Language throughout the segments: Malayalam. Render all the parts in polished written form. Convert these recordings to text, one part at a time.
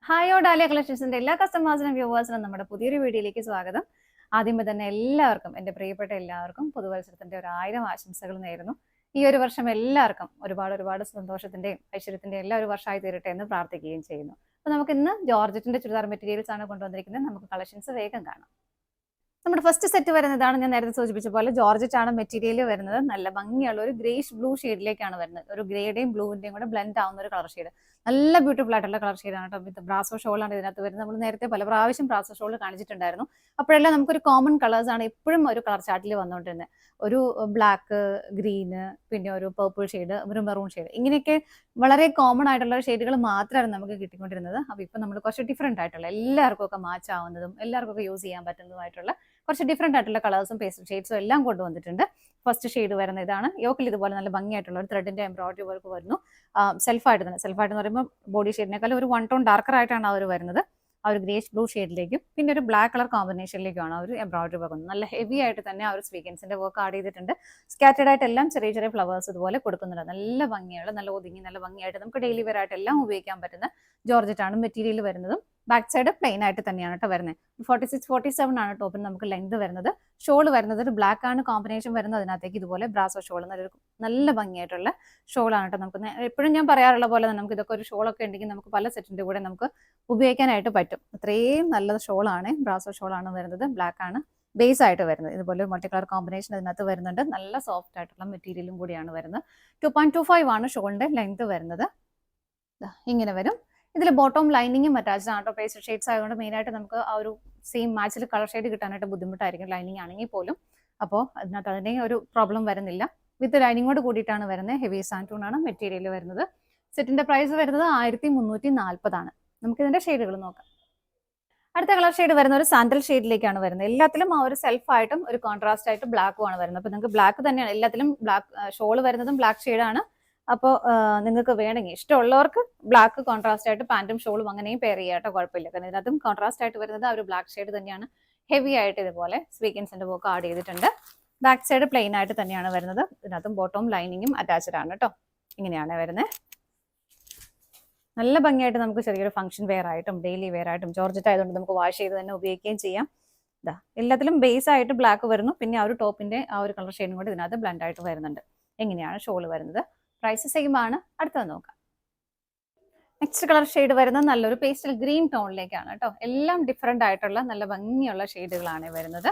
ഹായ് ഡാലിയ കളക്ഷൻസിന്റെ എല്ലാ കസ്റ്റമേഴ്സിനും വ്യൂവേഴ്സിനും നമ്മുടെ പുതിയൊരു വീഡിയോയിലേക്ക് സ്വാഗതം. ആദ്യമേ തന്നെ എല്ലാവർക്കും എൻ്റെ പ്രിയപ്പെട്ട എല്ലാവർക്കും പുതുവത്സരത്തിന്റെ 1000 ആശംസകൾ നേരുന്നു. ഈ ഒരു വർഷം എല്ലാവർക്കും ഒരുപാട് സന്തോഷത്തിന്റെയും ഐശ്വര്യത്തിന്റെയും എല്ലാ ഒരു വർഷമായി തീരട്ടെ എന്ന് പ്രാർത്ഥിക്കുകയും ചെയ്യുന്നു. അപ്പൊ നമുക്ക് ഇന്ന് ജോർജറ്റിന്റെ ചുരിദാർ മെറ്റീരിയൽസ് ആണ് കൊണ്ടുവന്നിരിക്കുന്നത്. നമുക്ക് കളക്ഷൻസ് വേഗം കാണാം. നമ്മുടെ ഫസ്റ്റ് സെറ്റ് വരുന്നതാണ് ഞാൻ നേരത്തെ സൂചിപ്പിച്ച പോലെ ജോർജറ്റ് ആണ് മെറ്റീരിയൽ വരുന്നത്. നല്ല ഭംഗിയുള്ള ഒരു ഗ്രേഷ് ബ്ലൂ ഷെയ്ഡിലേക്കാണ് വരുന്നത്. ഒരു ഗ്രേയുടെയും ബ്ലൂവിന്റെയും കൂടെ ബ്ലെൻഡ് ആവുന്ന ഒരു കളർ ഷെയ്ഡ്. നല്ല ബ്യൂട്ടിഫുൾ ആയിട്ടുള്ള കളർ ഷെയ്ഡാണ് കേട്ടോ. വിത്ത് ബ്രാസോ ഷോളാണ് ഇതിനകത്ത് വരുന്നത്. നമ്മൾ നേരത്തെ പല പ്രാവശ്യം ബ്രാസോ ഷോൾ കാണിച്ചിട്ടുണ്ടായിരുന്നു. അപ്പോഴെല്ലാം നമുക്കൊരു കോമൺ കളേഴ്സ് ആണ് എപ്പോഴും ഒരു കളർ ചാർട്ടിൽ വന്നുകൊണ്ടിരുന്നത്. ഒരു ബ്ലാക്ക്, ഗ്രീന്, പിന്നെ ഒരു പർപ്പിൾ ഷെയ്ഡ്, ഒരു മെറൂൺ ഷെയ്ഡ്, ഇങ്ങനെയൊക്കെ വളരെ കോമൺ ആയിട്ടുള്ള ഷെയ്ഡുകൾ മാത്രമാണ് നമുക്ക് കിട്ടിക്കൊണ്ടിരുന്നത്. അപ്പോൾ ഇപ്പം നമ്മൾ കുറച്ച് ഡിഫറെന്റ് ആയിട്ടുള്ള എല്ലാവർക്കും ഒക്കെ മാച്ച് ആവുന്നതും എല്ലാവർക്കും ഒക്കെ യൂസ് ചെയ്യാൻ പറ്റുന്നതുമായിട്ടുള്ള കുറച്ച് ഡിഫറെന്റ് ആയിട്ടുള്ള കളേഴ്സും പേസ്റ്റൽ ഷെയ്ഡ്സും എല്ലാം കൊണ്ടുവന്നിട്ടുണ്ട്. ഫസ്റ്റ് ഷെയ്ഡ് വരുന്ന ഇതാണ്. യോക്കിൽ ഇതുപോലെ നല്ല ഭംഗിയായിട്ടുള്ള ഒരു ത്രെഡിന്റെ എംബ്രോയിഡറി വർക്ക് വരുന്നു. സെൽഫായിട്ട് എന്ന് പറയുമ്പോൾ ബോഡി ഷെയ്ഡിനേക്കാൾ ഒരു 1 ടോൺ ഡാർക്കർ ആയിട്ടാണ് അവർ വരുന്നത്. ആ ഒരു ഗ്രേഷ് ബ്ലൂ ഷെയ്ഡിലേക്കും പിന്നെ ഒരു ബ്ലാക്ക് കളർ കോമ്പിനേഷനിലേക്കുമാണ് ആ ഒരു എംബ്രോയിഡറി വർക്ക്. നല്ല ഹെവി ആയിട്ട് തന്നെ ആ ഒരു സ്വീക്കൻസിന്റെ വർക്ക് ആഡ് ചെയ്തിട്ടുണ്ട്. സ്കാറ്റേഡ് ആയിട്ട് എല്ലാം ചെറിയ ചെറിയ ഫ്ലവേഴ്സ് ഇതുപോലെ കൊടുക്കുന്നുണ്ട്. നല്ല ഭംഗിയുള്ള, നല്ല ഒതുങ്ങി, നല്ല ഭംഗിയായിട്ട് നമുക്ക് ഡെയിലി വെയർ ആയിട്ട് എല്ലാം ഉപയോഗിക്കാൻ പറ്റുന്ന ജോർജറ്റ് ആണ് മെറ്റീരിയൽ വരുന്നതും. ബാക്ക് സൈഡ് പ്ലെയിൻ ആയിട്ട് തന്നെയാണ് കേട്ടോ വരുന്നത്. 46-47 ആണ് ടോപ്പിന് നമുക്ക് ലെങ്ത് വരുന്നത്. ഷോൾ വരുന്നത് ഒരു ബ്ലാക്ക് ആണ് കോമ്പിനേഷൻ വരുന്നത്. അതിനകത്തേക്ക് ഇതുപോലെ ബ്രാസോ ഷോൾ, നല്ല ഭംഗിയായിട്ടുള്ള ഷോളാണ് കേട്ടോ. നമുക്ക് എപ്പോഴും ഞാൻ പറയാറുള്ള പോലെ തന്നെ നമുക്ക് ഇതൊക്കെ ഒരു ഷോളൊക്കെ ഉണ്ടെങ്കിൽ നമുക്ക് പല സെറ്റിന്റെ കൂടെ നമുക്ക് ഉപയോഗിക്കാനായിട്ട് പറ്റും. അത്രയും നല്ല ഷോളാണ്. ബ്രാസോ ഷോളാണ് വരുന്നത്. ബ്ലാക്ക് ആണ് ബേസ് ആയിട്ട് വരുന്നത്. ഇതുപോലെ ഒരു മൾട്ടി കളർ കോമ്പിനേഷൻ അതിനകത്ത് വരുന്നുണ്ട്. നല്ല സോഫ്റ്റ് ആയിട്ടുള്ള മെറ്റീരിയലും കൂടിയാണ് വരുന്നത്. 2.25 ആണ് ഷോളിന്റെ ലെങ്ത് വരുന്നത്. ഇങ്ങനെ വരും. ഇതിൽ ബോട്ടം ലൈനിങ്ങും അറ്റാച്ച്ഡ് ആണ്. പേസ്റ്റൽ ഷെയ്ഡ്സ് ആയതുകൊണ്ട് മെയിനായിട്ട് നമുക്ക് ആ ഒരു സെയിം മാച്ചിൽ കളർ ഷെയ്ഡ് കിട്ടാനായിട്ട് ബുദ്ധിമുട്ടായിരിക്കും ലൈനിങ് ആണെങ്കിൽ പോലും. അപ്പോൾ അതിനകത്ത് അതിൻ്റെ ഒരു പ്രോബ്ലം വരുന്നില്ല. വിത്ത് ലൈനിങ്ങോട് കൂടിയിട്ടാണ് വരുന്നത്. ഹെവി സാൻറ്റൂൺ ആണ് മെറ്റീരിയൽ വരുന്നത്. സെറ്റിന്റെ പ്രൈസ് വരുന്നത് 1340 ആണ്. നമുക്ക് ഇതിന്റെ ഷെയ്ഡുകൾ നോക്കാം. അടുത്ത കളർ ഷെയ്ഡ് വരുന്ന ഒരു സാൻഡൽ ഷെയ്ഡിലേക്കാണ് വരുന്നത്. എല്ലാത്തിലും ആ ഒരു സെൽഫായിട്ടും ഒരു കോൺട്രാസ്റ്റ് ആയിട്ട് ബ്ലാക്കും ആണ് വരുന്നത്. അപ്പോൾ നിങ്ങൾക്ക് ബ്ലാക്ക് തന്നെയാണ് എല്ലാത്തിലും. ബ്ലാക്ക് ഷോൾ വരുന്നതും ബ്ലാക്ക് ഷെയ്ഡാണ്. അപ്പോൾ നിങ്ങൾക്ക് വേണമെങ്കിൽ ഇഷ്ടമുള്ളവർക്ക് ബ്ലാക്ക് കോൺട്രാസ്റ്റ് ആയിട്ട് പാന്റും ഷോളും അങ്ങനെയും പെയർ ചെയ്യാട്ടോ, കുഴപ്പമില്ല. കാരണം ഇതിനകത്തും കോൺട്രാസ്റ്റ് ആയിട്ട് വരുന്നത് ആ ഒരു ബ്ലാക്ക് ഷെയ്ഡ് തന്നെയാണ്. ഹെവി ആയിട്ട് ഇതുപോലെ സ്വീക്കൻസിന്റെ വർക്ക് ആഡ് ചെയ്തിട്ടുണ്ട്. ബാക്ക് സൈഡ് പ്ലെയിൻ ആയിട്ട് തന്നെയാണ് വരുന്നത്. ഇതിനകത്തും ബോട്ടം ലൈനിങ്ങും അറ്റാച്ച്ഡ് ആണ് കേട്ടോ. ഇങ്ങനെയാണ് വരുന്നത്. നല്ല ഭംഗിയായിട്ട് നമുക്ക് ചെറിയൊരു ഫംഗ്ഷൻ വെയർ ആയിട്ടും ഡെയിലി വെയർ ആയിട്ടും ജോർജറ്റ് ആയതുകൊണ്ട് നമുക്ക് വാഷ് ചെയ്ത് തന്നെ ഉപയോഗിക്കുകയും ചെയ്യാം. ഇതാ എല്ലാത്തിലും ബേസ് ആയിട്ട് ബ്ലാക്ക് വരുന്നു. പിന്നെ ആ ഒരു ടോപ്പിന്റെ ആ ഒരു കളർ ഷെയ്ഡും കൂടി ഇതിനകത്ത് ബ്ലെൻഡ് ആയിട്ട് വരുന്നുണ്ട്. എങ്ങനെയാണ് ഷോൾ വരുന്നത്. പ്രൈസ് സെയിം ആണ്. അടുത്തത് നോക്കാം. നെക്സ്റ്റ് കളർ ഷെയ്ഡ് വരുന്നത് നല്ലൊരു പേസ്റ്റൽ ഗ്രീൻ ടോണിലേക്കാണ് കേട്ടോ. എല്ലാം ഡിഫറെന്റ് ആയിട്ടുള്ള നല്ല ഭംഗിയുള്ള ഷെയ്ഡുകളാണ് വരുന്നത്.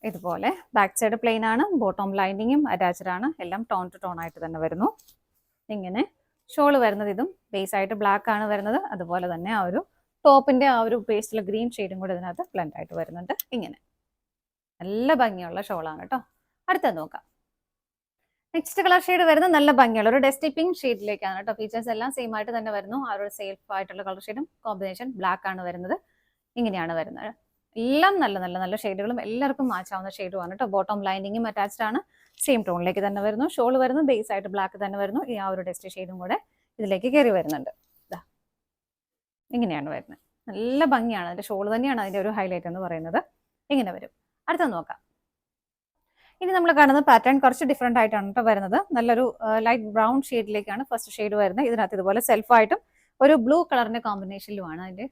ഇതുപോലെ ബാക്ക് സൈഡ് പ്ലെയിൻ ആണ്. ബോട്ടം ലൈനിങ്ങും അറ്റാച്ച്ഡ് ആണ്. എല്ലാം ടോൺ ടു ടോൺ ആയിട്ട് തന്നെ വരുന്നു. ഇങ്ങനെ ഷോള് വരുന്നത് ഇതും ബേസ് ആയിട്ട് ബ്ലാക്ക് ആണ് വരുന്നത്. അതുപോലെ തന്നെ ആ ഒരു ടോപ്പിന്റെ ആ ഒരു പേസ്റ്റൽ ഗ്രീൻ ഷെയ്ഡും കൂടെ ഇതിനകത്ത് ബ്ലെൻഡ് ആയിട്ട് വരുന്നുണ്ട്. ഇങ്ങനെ നല്ല ഭംഗിയുള്ള ഷോളാണ് കേട്ടോ. അടുത്തത് നോക്കാം. നെക്സ്റ്റ് കളർ ഷെയ്ഡ് വരുന്നത് നല്ല ഭംഗിയുള്ള ഒരു ഡസ്റ്റി പിങ്ക് ഷെയ്ഡിലേക്കാണ് കേട്ടോ. ഫീച്ചേഴ്സ് എല്ലാം സെയിം ആയിട്ട് തന്നെ വരുന്നു. ആ ഒരു സേഫ് ആയിട്ടുള്ള കളർ ഷെയ്ഡും കോമ്പിനേഷൻ ബ്ലാക്ക് ആണ് വരുന്നത്. ഇങ്ങനെയാണ് വരുന്നത്. എല്ലാം നല്ല നല്ല നല്ല ഷെയ്ഡുകളും എല്ലാവർക്കും മാച്ച് ആവുന്ന ഷെയ്ഡുമാണ് കേട്ടോ. ബോട്ടം ലൈനിങ്ങും അറ്റാച്ച്ഡ് ആണ്. സെയിം ടോണിലേക്ക് തന്നെ വരുന്നു. ഷോൾ വരുന്നു ബേസ് ആയിട്ട് ബ്ലാക്ക് തന്നെ വരുന്നു. ഈ ആ ഒരു ഡസ്റ്റി ഷെയ്ഡും കൂടെ ഇതിലേക്ക് കയറി വരുന്നുണ്ട്. ഇങ്ങനെയാണ് വരുന്നത്. നല്ല ഭംഗിയാണ്. അതിന്റെ ഷോൾ തന്നെയാണ് അതിന്റെ ഒരു ഹൈലൈറ്റ് എന്ന് പറയുന്നത്. ഇങ്ങനെ വരും. അടുത്ത നോക്കാം. ഇനി നമ്മൾ കാണുന്ന പാറ്റേൺ കുറച്ച് ഡിഫറെന്റ് ആയിട്ടാണ് കേട്ടോ വരുന്നത്. നല്ലൊരു ലൈറ്റ് ബ്രൗൺ ഷെയ്ഡിലേക്കാണ് ഫസ്റ്റ് ഷെയ്ഡ് വരുന്നത്. ഇതിനകത്ത് ഇതുപോലെ സെൽഫായിട്ടും ഒരു ബ്ലൂ കളറിന്റെ കോമ്പിനേഷനിലുമാണ് അതിന്റെ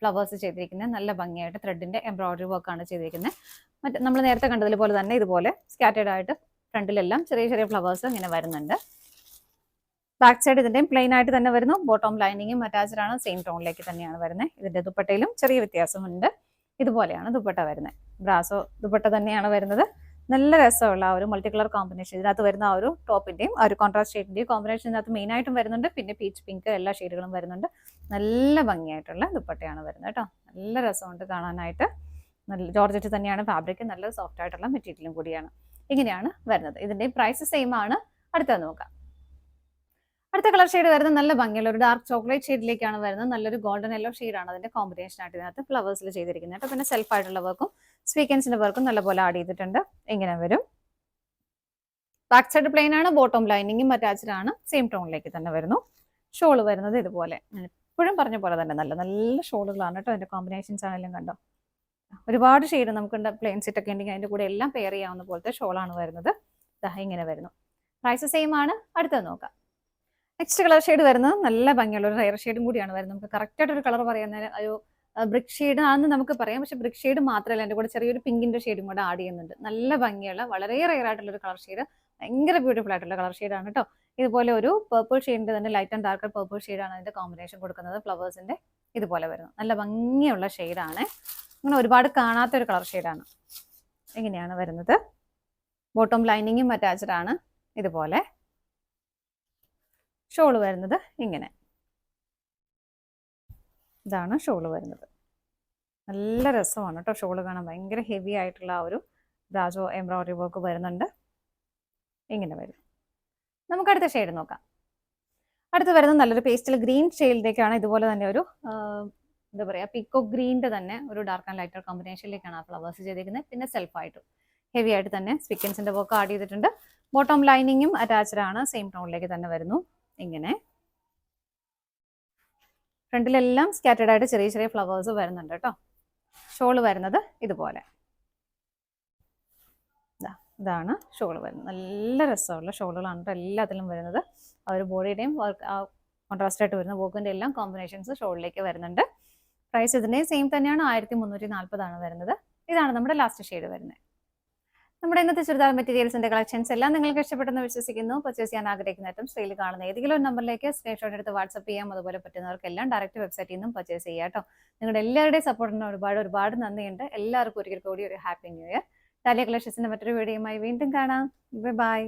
ഫ്ലവേഴ്സ് ചെയ്തിരിക്കുന്നത്. നല്ല ഭംഗിയായിട്ട് ത്രെഡിന്റെ എംബ്രോയിഡറി വർക്കാണ് ചെയ്തിരിക്കുന്നത്. മറ്റേ നമ്മൾ നേരത്തെ കണ്ടതിൽ പോലെ തന്നെ ഇതുപോലെ സ്കാറ്റേഡ് ആയിട്ട് ഫ്രണ്ടിലെല്ലാം ചെറിയ ചെറിയ ഫ്ലവേഴ്സ് ഇങ്ങനെ വരുന്നുണ്ട്. ബാക്ക് സൈഡ് ഇതിന്റെയും പ്ലെയിൻ ആയിട്ട് തന്നെ വരുന്നു. ബോട്ടം ലൈനിങ്ങും അറ്റാച്ച്ഡ് ആണ്. സെയിം ടോണിലേക്ക് തന്നെയാണ് വരുന്നത്. ഇതിന്റെ ദുപ്പട്ടയിലും ചെറിയ വ്യത്യാസമുണ്ട്. ഇതുപോലെയാണ് ദുപ്പട്ട വരുന്നത്. ബ്രാസോ ദുപ്പട്ട തന്നെയാണ് വരുന്നത്. നല്ല രസമുള്ള ആ ഒരു മൾട്ടി കളർ കോമ്പിനേഷൻ ഇതിനകത്ത് വരുന്ന ആ ഒരു ടോപ്പിന്റെയും ആ ഒരു കോൺട്രാസ്റ്റ് ഷെയ്ഡിന്റെയും കോമ്പിനേഷൻ ഇതിനകത്ത് മെയിൻ ആയിട്ടും വരുന്നുണ്ട്. പിന്നെ പീച്ച് പിങ്ക് എല്ലാ ഷെയ്ഡുകളും വരുന്നുണ്ട്. നല്ല ഭംഗിയായിട്ടുള്ള ദുപ്പട്ടയാണ് വരുന്നത് കേട്ടോ. നല്ല രസമുണ്ട് കാണാനായിട്ട്. നല്ല ജോർജറ്റ് തന്നെയാണ് ഫാബ്രിക്. നല്ല സോഫ്റ്റ് ആയിട്ടുള്ള മെറ്റീരിയലും കൂടിയാണ്. ഇങ്ങനെയാണ് വരുന്നത്. ഇതിന്റെ പ്രൈസ് സെയിം ആണ്. അടുത്തത് നോക്കാം. അടുത്ത കളർ ഷെയ്ഡ് വരുന്നത് നല്ല ഭംഗിയുള്ള ഒരു ഡാർക്ക് ചോക്ലേറ്റ് ഷെയ്ഡിലേക്കാണ് വരുന്നത്. നല്ലൊരു ഗോൾഡൻ യെല്ലോ ഷെയ്ഡാണ് അതിന്റെ കോമ്പിനേഷൻ ആയിട്ട് ഇതിനകത്ത് ഫ്ലവേഴ്സിൽ ചെയ്തിരിക്കുന്നത് കേട്ടോ. പിന്നെ സെൽഫ് ആയിട്ടുള്ള വർക്കും സ്വീക്കൻസിന്റെ വർക്കും നല്ലപോലെ ആഡ് ചെയ്തിട്ടുണ്ട്. ഇങ്ങനെ വരും. ബാക്ക് സൈഡ് പ്ലെയിൻ ആണ്. ബോട്ടം ലൈനിങ്ങും അറ്റാച്ച്ഡ് ആണ്. സെയിം ടോണിലേക്ക് തന്നെ വരുന്നു. ഷോൾ വരുന്നത് ഇതുപോലെ ഞാൻ എപ്പോഴും പറഞ്ഞ പോലെ തന്നെ നല്ല നല്ല ഷോളുകളാണ് കേട്ടോ. അതിന്റെ കോമ്പിനേഷൻസ് ആണെങ്കിലും കണ്ടോ. ഒരുപാട് ഷെയ്ഡ് നമുക്ക് പ്ലെയിൻ സെറ്റ് ഒക്കെ ഉണ്ടെങ്കിൽ അതിന്റെ കൂടെ എല്ലാം പെയർ ചെയ്യാവുന്ന പോലത്തെ ഷോളാണ് വരുന്നത്. ഇങ്ങനെ വരുന്നു. പ്രൈസ് സെയിം ആണ്. അടുത്തത് നോക്കാം. നെക്സ്റ്റ് കളർ ഷെയ്ഡ് വരുന്നത് നല്ല ഭംഗിയുള്ള ഒരു റയർ ഷെയ്ഡും കൂടിയാണ് വരുന്നത്. നമുക്ക് കറക്റ്റ് ആയിട്ട് ഒരു കളർ പറയുന്നത് ഒരു ബ്രിക്ക് ഷെയ്ഡ് ആണെന്ന് നമുക്ക് പറയാം. പക്ഷെ ബ്രിക്ക് ഷെയ്ഡ് മാത്രമല്ല, എൻ്റെ കൂടെ ചെറിയൊരു പിങ്കിന്റെ ഷെയ്ഡും കൂടെ ആഡ് ചെയ്യുന്നുണ്ട്. നല്ല ഭംഗിയുള്ള വളരെ റയർ ആയിട്ടുള്ള ഒരു കളർ ഷെയ്ഡ്, ഭയങ്കര ബ്യൂട്ടിഫുൾ ആയിട്ടുള്ള കളർ ഷെയ്ഡാണ് കേട്ടോ. ഇതുപോലെ ഒരു പേർപ്പിൾ ഷെയ്ഡിന്റെ തന്നെ ലൈറ്റ് ആൻഡ് ഡാർക്ക് പേർപ്പിൾ ഷെയ്ഡാണ് അതിന്റെ കോമ്പിനേഷൻ കൊടുക്കുന്നത്. ഫ്ലവേഴ്സിന്റെ ഇതുപോലെ വരുന്നു. നല്ല ഭംഗിയുള്ള ഷെയ്ഡാണ്. അങ്ങനെ ഒരുപാട് കാണാത്ത ഒരു കളർ ഷെയ്ഡാണ്. ഇങ്ങനെയാണ് വരുന്നത്. ബോട്ടം ലൈനിങ്ങും അറ്റാച്ച്ഡ് ആണ്. ഇതുപോലെ ഷോള് വരുന്നത് ഇങ്ങനെ. ഇതാണ് ഷോള് വരുന്നത്. നല്ല രസമാണ് കേട്ടോ ഷോള് കാണാൻ. ഭയങ്കര ഹെവി ആയിട്ടുള്ള ആ ഒരു ബ്രാജോ എംബ്രോയിഡറി വർക്ക് വരുന്നുണ്ട്. ഇങ്ങനെ വരും. നമുക്ക് അടുത്ത ഷെയ്ഡ് നോക്കാം. അടുത്ത് വരുന്നത് നല്ലൊരു പേസ്റ്റൽ ഗ്രീൻ ഷെയ്ഡിലേക്കാണ്. ഇതുപോലെ തന്നെ ഒരു എന്താ പറയുക, പീക്കോ ഗ്രീനിന്റെ തന്നെ ഒരു ഡാർക്ക് ആൻഡ് ലൈറ്റർ കോമ്പിനേഷനിലേക്കാണ് ആ ഫ്ലവേഴ്സ് ചെയ്തിരിക്കുന്നത്. പിന്നെ സെൽഫായിട്ടും ഹെവി ആയിട്ട് തന്നെ സ്വീക്വൻസിന്റെ വർക്ക് ആഡ് ചെയ്തിട്ടുണ്ട്. ബോട്ടം ലൈനിങ്ങും അറ്റാച്ച്ഡ് ആണ്. സെയിം ടോണിലേക്ക് തന്നെ വരുന്നു. ഇങ്ങനെ ഫ്രണ്ടിലെല്ലാം സ്കാറ്റേഡ് ആയിട്ട് ചെറിയ ചെറിയ ഫ്ലവേഴ്സ് വരുന്നുണ്ട് കേട്ടോ. ഷോള് വരുന്നത് ഇതുപോലെ. ഇതാണ് ഷോള് വരുന്നത്. നല്ല രസമുള്ള ഷോളുകളാണ് കേട്ടോ എല്ലാത്തിലും വരുന്നത്. ആ ഒരു ബോഡിയുടെയും വർക്ക് കോൺട്രാസ്റ്റ് ആയിട്ട് വരുന്ന വർക്കിന്റെ എല്ലാം കോമ്പിനേഷൻസ് ഷോളിലേക്ക് വരുന്നുണ്ട്. പ്രൈസ് ഇതിന്റെ സെയിം തന്നെയാണ്. 1340 വരുന്നത്. ഇതാണ് നമ്മുടെ ലാസ്റ്റ് ഷെയ്ഡ് വരുന്നത്. നമ്മുടെ ഇന്നത്തെ ചുരിദാർ മെറ്റീരിയൽസിന്റെ കളക്ഷൻസ് എല്ലാം നിങ്ങൾക്ക് ഇഷ്ടപ്പെട്ടെന്ന് വിശ്വസിക്കുന്നു. പർച്ചേസ് ചെയ്യാൻ ആഗ്രഹിക്കുന്ന ഐറ്റം സ്ക്രീനിൽ കാണുന്ന ഏതെങ്കിലും ഒരു നമ്പറിലേക്ക് സ്ക്രീൻഷോട്ട് എടുത്ത് വാട്സ്ആപ്പ് ചെയ്യാം. അതുപോലെ പറ്റുന്നവർക്കെല്ലാം ഡയറക്റ്റ് വെബ്സൈറ്റിൽ നിന്നും പർച്ചേസ് ചെയ്യാം കേട്ടോ. നിങ്ങളുടെ എല്ലാവരുടെയും സപ്പോർട്ടിന് ഒരുപാട് നന്ദിയുണ്ട്. എല്ലാവർക്കും ഒരിക്കൽ കൂടി ഒരു ഹാപ്പി ന്യൂ ഇയർ. ഡാലിയ കളക്ഷൻസിന്റെ മറ്റൊരു വീഡിയോയുമായി വീണ്ടും കാണാം. ബൈ.